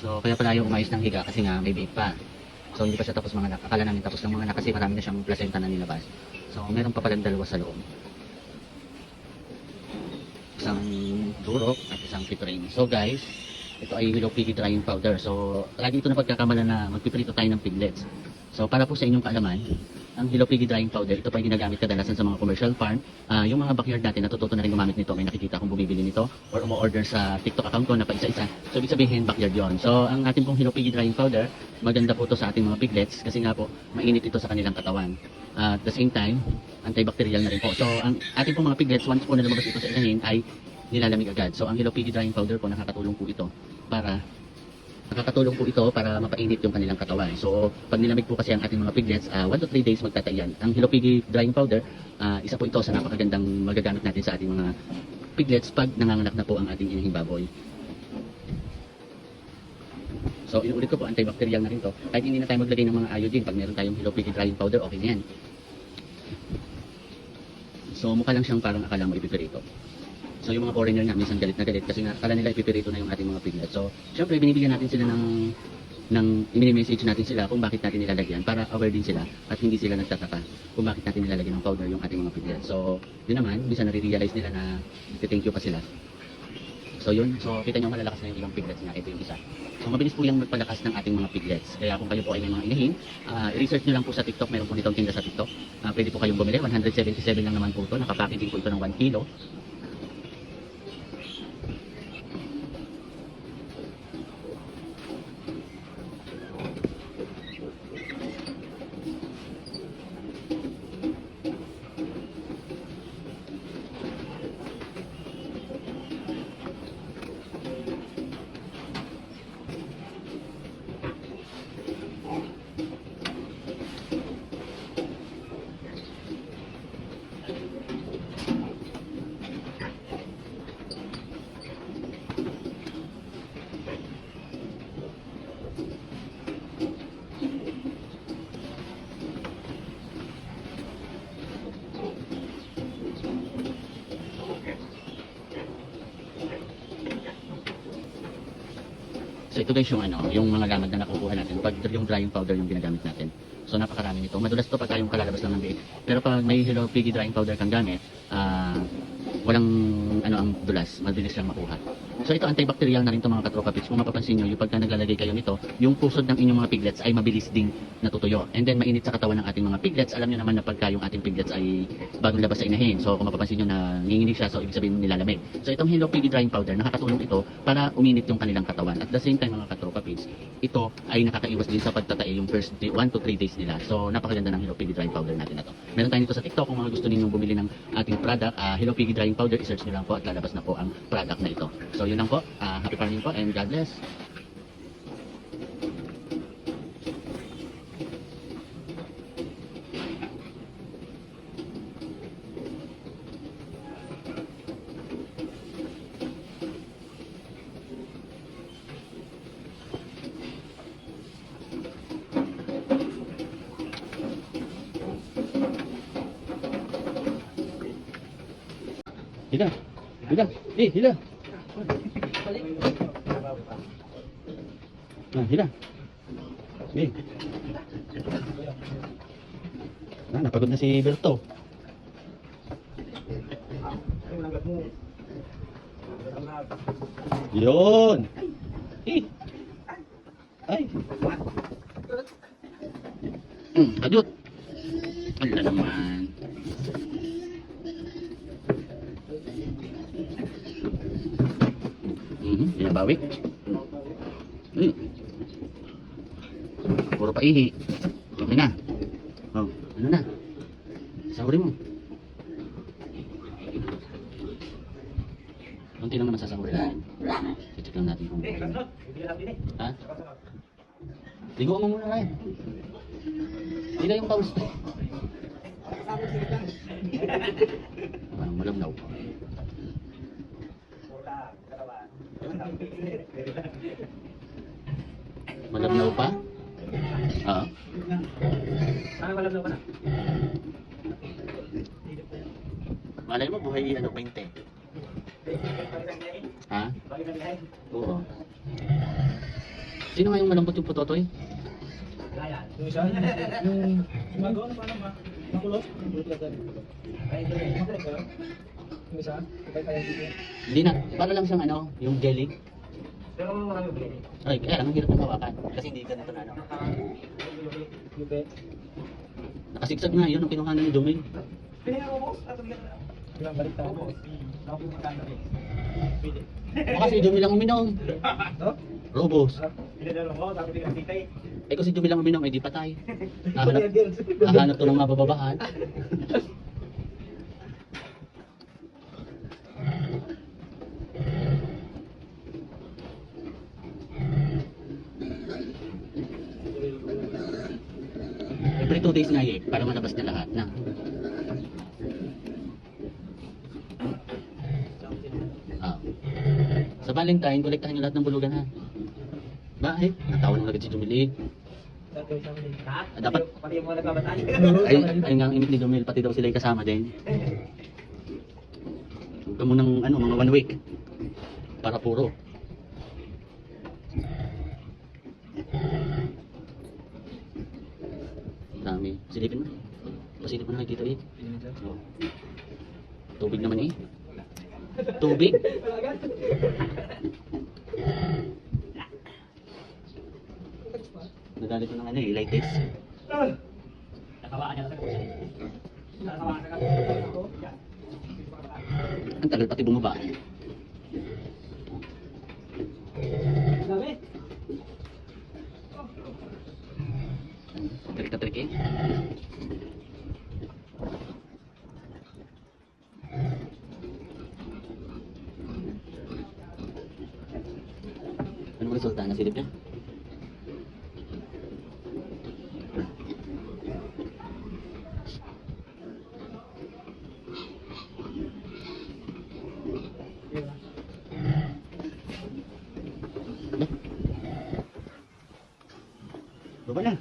So kaya pala yung umayos ng higa kasi nga may biik pa. So hindi pa siya tapos mga anak. Akala namin tapos ng mga anak kasi marami na siyang placenta na nilabas. So meron pa palang dalawa sa loob. Isang durok at isang pitrain. So guys, ito ay willow piggy drying powder. So lagi ito na pagkakamalan na magpiprito tayo ng piglets. So para po sa inyong kaalaman, ang willow piggy drying powder, ito pa yung ginagamit kadalasan sa mga commercial farm. Yung mga backyard natin, natututo na rin gumamit nito. May nakikita akong bumibili nito or umu-order sa TikTok account ko na pa isa-isa. So ibig sabihin, backyard yon. So ang ating pong willow piggy drying powder, maganda po ito sa ating mga piglets kasi nga po, mainit ito sa kanilang katawan. At the same time, antibacterial na rin po. So ang ating pong mga piglets, once po na lumabas ito sa inahin, ay nilalamig agad. So ang willow piggy drying powder po, nakakatulong po ito para mapainit yung kanilang katawan. So, pag nilamig po kasi ang ating mga piglets, 1 to 3 days magtatayan. Ang willow piggy drying powder, isa po ito sa napakagandang magagamit natin sa ating mga piglets pag nanganganak na po ang ating inahing baboy. So, inuulit ko po, antibacterial na rin to. Kahit hindi na tayo maglagay ng mga iodine, pag meron tayong willow piggy drying powder, okay na yan. So, mukha lang siyang parang akala mo ipipirito. So yung mga foreigner nga minsan galit na galit kasi nga akala nila ipipirito na yung ating mga piglets. So syempre binibigyan natin sila ng i-message natin sila kung bakit natin nilalagyan para aware din sila at hindi sila nagtataka kung bakit natin nilalagyan ng powder yung ating mga piglets. So yun naman, minsan nare-realize nila na thank you pa sila. So yun, so kita nyo malalakas na yung ilang piglets na ito yung isa. So mabilis po yung magpalakas ng ating mga piglets. Kaya kung kayo po ay may mga inahin, i-research nyo lang po sa TikTok, meron po nitong tinda sa TikTok. Pwede po kayong bumili, 177 lang naman po ito, nakapackaging po ito ng 1 kilo. So ito guys yung mga lamad na nakukuha natin pag yung drying powder yung ginagamit natin. So napakarami nito. Madulas to pag tayong kalalabas lang ng biik. Pero pag may willow piggy drying powder kang gamit, walang ang dulas, mabilis lang makuha. So ito antibacterial na rin to mga katropa pits. Kung mapapansin nyo, yung pagka naglalagay kayo nito, yung pusod ng inyong mga piglets ay mabilis ding natutuyo. And then mainit sa katawan ng ating mga piglets. Alam nyo naman na pagka yung ating piglets ay bagong labas sa inahin. So kung mapapansin nyo na nanginginig siya, so ibig sabihin nilalamig. So itong willow piggy drying powder, nakakatulong ito para uminit yung kanilang katawan. At the same time mga katropa pits, ito ay nakakaiwas din sa pagtatae yung first 1 to 3 days nila. So napakaganda ng willow piggy drying powder natin na to. Meron tayo nito sa TikTok. Kung mga gusto ninyong bumili ng ating product, willow piggy drying powder, i-search nyo lang po at lalabas na po ang product na ito. So yun lang po. Happy farming po and God bless. Hila. Hila. Hila. Napagod na si Berto. Yun. Ay. Kadut. Ala naman. Binabawi. Puro paihi. Okay na. Oh, ano na? Sahurin mo. Kunti lang naman sasahurin natin. I-check lang natin kung ha? Ligo mo muna rin. Hindi na yung paus. Malamnaw. Malabnaw pa? Oo. Malabnaw pa na? Malay mo buhay 20. Ha? Oo. Sino nga yung malambot yung putotoy? Yung isa, yung magawa na paano ba? Makulot? Makulot ka tayo. Ay, ito rin. Makulot ka? Yung isa? Kapag kaya dito. Hindi na. Para lang siyang ano, yung jelly. Pero marami ba yun? Ay, kaya lang, ang hirap ng hawakan. Kasi hindi ganito na ano. Lupe. Nakasiksag nga yun, ang kinuha ng dumi. Pinahin mo, boss? At ulit na. Ilang balik tayo. Nakapagpagkano rin. Pili. Baka si dumi lang uminom. No? Robos. Pinadalo mo, tapos di ka titay. Eh kung si dumi lang uminom, eh di patay. Pati yan, girls. Hahanap to ng mabababahan. Every 2 days nga eh, para malabas na lahat na. Ah. Sa Valentine, kolektahan nyo lahat ng bulugan ha. Bakit? Natawa naman agad si Jumili. Dapat, Pati yung mga nagkabataan. ay nga ang imit ni Jumil, pati daw sila yung kasama din. Huwag ka munang, ano, mga 1 week. Para puro. Dami. Silipin mo. Pasilip mo na kay Tito eh. Oh. Tubig naman eh. Tubig. Nagalit ko ng ano eh, light test. Nakawaan niya lang. Nakawaan ka. Ang tagal pati bumaba. Dami. Trik na trik eh. Anong resulta? Nasilip niya? Baba na.